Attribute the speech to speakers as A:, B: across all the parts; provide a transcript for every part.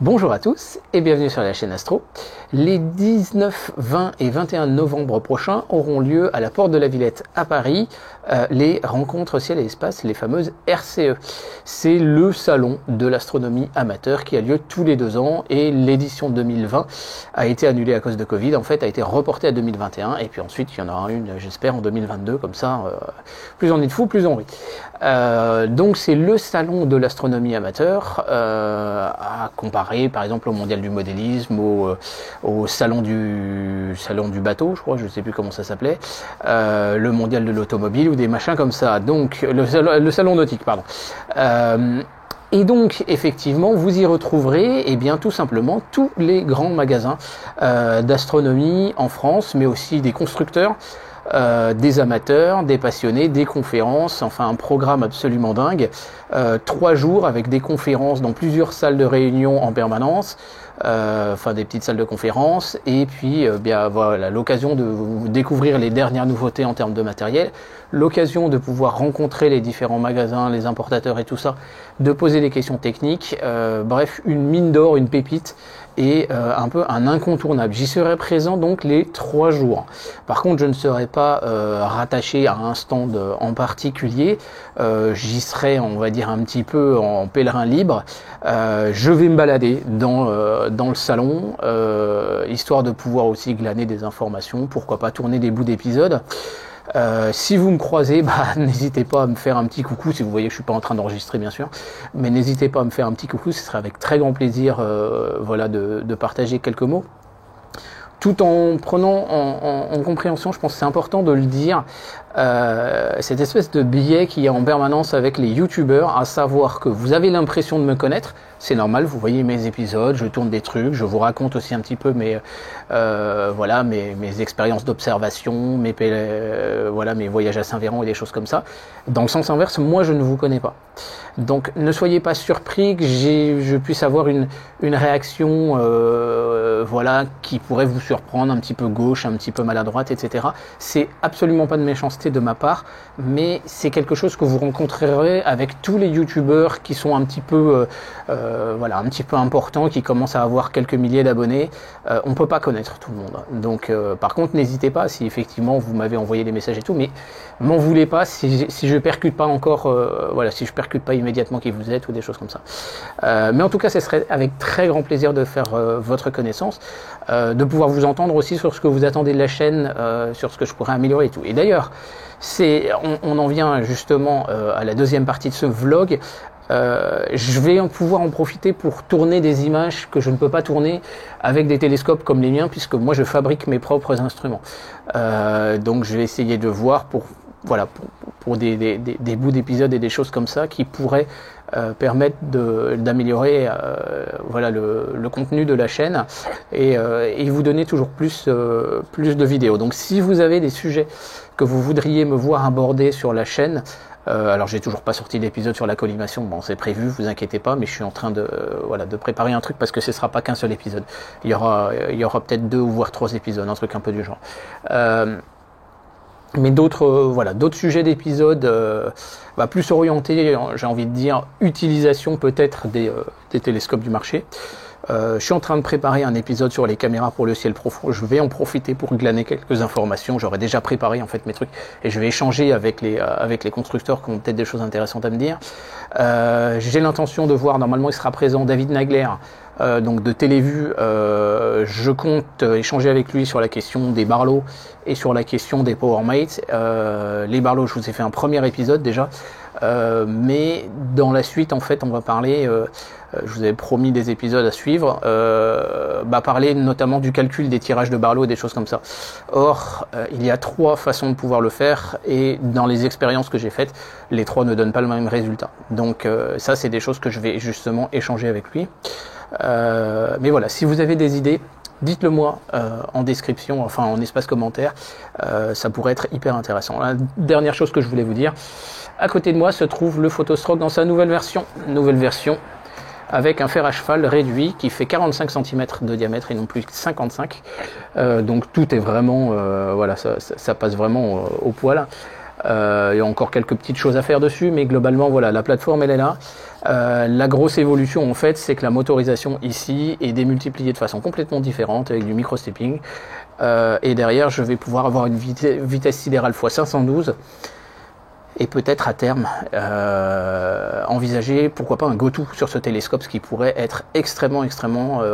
A: Bonjour à tous et bienvenue sur la chaîne Astro. Les 19, 20 et 21 novembre prochains auront lieu à la Porte de la Villette à Paris les rencontres ciel et espace, les fameuses RCE. C'est le salon de l'astronomie amateur qui a lieu tous les 2 ans et l'édition 2020 a été annulée à cause de Covid, en fait a été reportée à 2021 et puis ensuite il y en aura une j'espère en 2022 comme ça, plus on est de fous plus on rit. Donc c'est le salon de l'astronomie amateur à comparer par exemple au mondial du modélisme, au salon du bateau, je crois, je ne sais plus comment ça s'appelait, le mondial de l'automobile ou des machins comme ça. Donc le salon nautique, pardon. Et donc, effectivement, vous y retrouverez, eh bien, tout simplement, tous les grands magasins d'astronomie en France, mais aussi des constructeurs, des amateurs, des passionnés, des conférences, enfin un programme absolument dingue. 3 jours avec des conférences dans plusieurs salles de réunion en permanence, enfin des petites salles de conférences, et puis bien voilà, l'occasion de vous découvrir les dernières nouveautés en termes de matériel, l'occasion de pouvoir rencontrer les différents magasins, les importateurs et tout ça, de poser des questions techniques, bref, une mine d'or, une pépite, et un peu un incontournable. J'y serai présent donc les 3 jours. Par contre, je ne serai pas rattaché à un stand en particulier. J'y serai, on va dire, un petit peu en pèlerin libre. Je vais me balader dans le salon, histoire de pouvoir aussi glaner des informations, pourquoi pas tourner des bouts d'épisodes. Si vous me croisez, n'hésitez pas à me faire un petit coucou, si vous voyez que je suis pas en train d'enregistrer bien sûr, mais n'hésitez pas à me faire un petit coucou, ce serait avec très grand plaisir voilà, de partager quelques mots. Tout en prenant en compréhension, je pense que c'est important de le dire, cette espèce de biais qu'il y a en permanence avec les youtubeurs, à savoir que vous avez l'impression de me connaître, c'est normal, vous voyez mes épisodes, je tourne des trucs, je vous raconte aussi un petit peu voilà, mes expériences d'observation, voilà, mes voyages à Saint-Véran et des choses comme ça. Dans le sens inverse, moi je ne vous connais pas. Donc ne soyez pas surpris que je puisse avoir une réaction voilà, qui pourrait vous surprendre, un petit peu gauche, un petit peu maladroite, etc. C'est absolument pas de méchanceté de ma part, mais c'est quelque chose que vous rencontrerez avec tous les youtubeurs qui sont un petit peu voilà, un petit peu importants, qui commencent à avoir quelques milliers d'abonnés. On peut pas connaître tout le monde. Donc par contre, n'hésitez pas, si effectivement vous m'avez envoyé des messages et tout, mais m'en voulez pas si je percute pas encore, voilà, si je percute pas immédiatement qui vous êtes ou des choses comme ça. Mais en tout cas, ce serait avec très grand plaisir de faire votre connaissance, de pouvoir vous entendre aussi sur ce que vous attendez de la chaîne, sur ce que je pourrais améliorer et tout. Et d'ailleurs, on en vient justement à la deuxième partie de ce vlog. Je vais pouvoir en profiter pour tourner des images que je ne peux pas tourner avec des télescopes comme les miens, puisque moi je fabrique mes propres instruments. Donc je vais essayer de voir voilà, pour des bouts d'épisodes et des choses comme ça qui pourraient permettre d'améliorer voilà, le contenu de la chaîne et vous donner toujours plus de vidéos. Donc si vous avez des sujets que vous voudriez me voir aborder sur la chaîne, alors j'ai toujours pas sorti d'épisode sur la collimation, bon c'est prévu, vous inquiétez pas, mais je suis en train voilà, de préparer un truc parce que ce sera pas qu'un seul épisode. Il y aura peut-être 2 ou voire 3 épisodes, un truc un peu du genre. Mais voilà, d'autres sujets d'épisodes plus orientés, j'ai envie de dire, utilisation peut-être des télescopes du marché. Je suis en train de préparer un épisode sur les caméras pour le ciel profond. Je vais en profiter pour glaner quelques informations. J'aurais déjà préparé en fait mes trucs et je vais échanger avec les constructeurs qui ont peut-être des choses intéressantes à me dire. J'ai l'intention de voir, normalement il sera présent David Nagler, donc de Télévue. Je compte échanger avec lui sur la question des Barlow et sur la question des PowerMate. Les Barlow, je vous ai fait un premier épisode déjà, mais dans la suite en fait on va parler, je vous avais promis des épisodes à suivre, parler notamment du calcul des tirages de Barlow et des choses comme ça. Or il y a 3 façons de pouvoir le faire et dans les expériences que j'ai faites, les 3 ne donnent pas le même résultat. Donc ça c'est des choses que je vais justement échanger avec lui. Mais voilà, si vous avez des idées, dites-le moi en description, enfin en espace commentaire, ça pourrait être hyper intéressant. La dernière chose que je voulais vous dire, à côté de moi se trouve le Photostroke dans sa nouvelle version avec un fer à cheval réduit qui fait 45 cm de diamètre et non plus 55. Donc tout est vraiment, voilà, ça passe vraiment au poil. Il y a encore quelques petites choses à faire dessus, mais globalement, voilà, la plateforme, elle est là. La grosse évolution, en fait, c'est que la motorisation ici est démultipliée de façon complètement différente avec du micro-stepping. Et derrière, je vais pouvoir avoir une vitesse sidérale x 512. Et peut-être à terme envisager pourquoi pas un go-to sur ce télescope, ce qui pourrait être extrêmement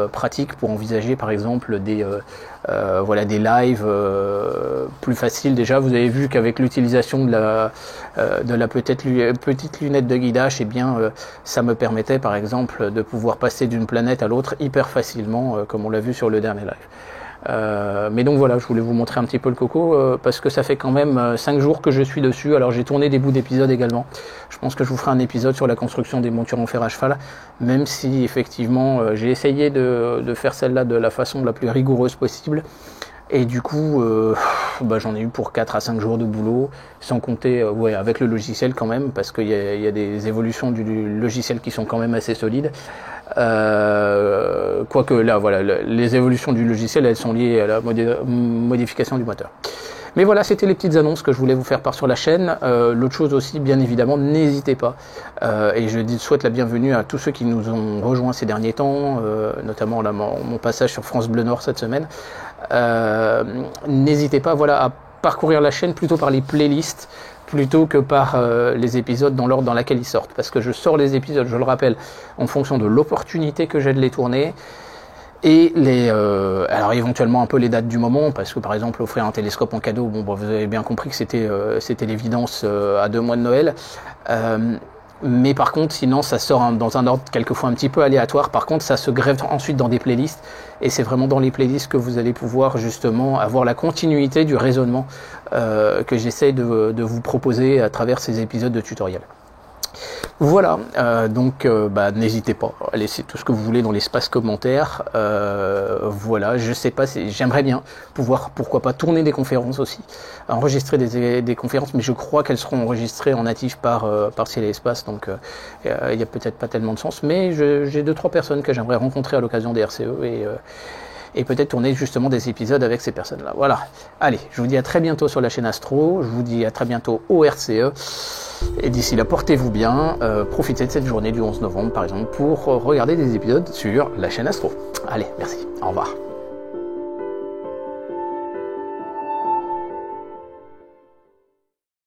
A: pratique pour envisager par exemple des lives plus faciles. Déjà vous avez vu qu'avec l'utilisation de la petite lunette de guidage, ça me permettait par exemple de pouvoir passer d'une planète à l'autre hyper facilement, comme on l'a vu sur le dernier live. Mais donc voilà, je voulais vous montrer un petit peu le coco parce que ça fait quand même 5 jours que je suis dessus. Alors j'ai tourné des bouts d'épisodes également. Je pense que je vous ferai un épisode sur la construction des montures en fer à cheval, même si effectivement j'ai essayé de faire celle-là de la façon la plus rigoureuse possible. Et du coup, j'en ai eu pour 4 à 5 jours de boulot, sans compter avec le logiciel quand même, parce qu'il y a des évolutions du logiciel qui sont quand même assez solides. Quoique là, voilà, les évolutions du logiciel, elles sont liées à la modification du moteur. Mais voilà, c'était les petites annonces que je voulais vous faire part sur la chaîne. L'autre chose aussi, bien évidemment, n'hésitez pas. Et je souhaite la bienvenue à tous ceux qui nous ont rejoints ces derniers temps, notamment là, mon passage sur France Bleu Nord cette semaine. N'hésitez pas, voilà, à parcourir la chaîne plutôt par les playlists, plutôt que par les épisodes dans l'ordre dans lequel ils sortent. Parce que je sors les épisodes, je le rappelle, en fonction de l'opportunité que j'ai de les tourner. Et alors éventuellement un peu les dates du moment, parce que par exemple offrir un télescope en cadeau, vous avez bien compris que c'était l'évidence à 2 mois de Noël. Mais par contre, sinon, ça sort dans un ordre quelquefois un petit peu aléatoire. Par contre, ça se greffe ensuite dans des playlists. Et c'est vraiment dans les playlists que vous allez pouvoir justement avoir la continuité du raisonnement que j'essaye de vous proposer à travers ces épisodes de tutoriel. Voilà, donc n'hésitez pas à laisser tout ce que vous voulez dans l'espace commentaire. Voilà, je sais pas, j'aimerais bien pouvoir, pourquoi pas, tourner des conférences aussi, enregistrer des conférences, mais je crois qu'elles seront enregistrées en natif par Ciel et Espace, donc il n'y a peut-être pas tellement de sens, mais j'ai 2-3 personnes que j'aimerais rencontrer à l'occasion des RCE et peut-être tourner justement des épisodes avec ces personnes-là. Voilà, allez, je vous dis à très bientôt sur la chaîne Astro, je vous dis à très bientôt au RCE, et d'ici là, portez-vous bien, profitez de cette journée du 11 novembre par exemple pour regarder des épisodes sur la chaîne Astro. Allez, merci, au revoir.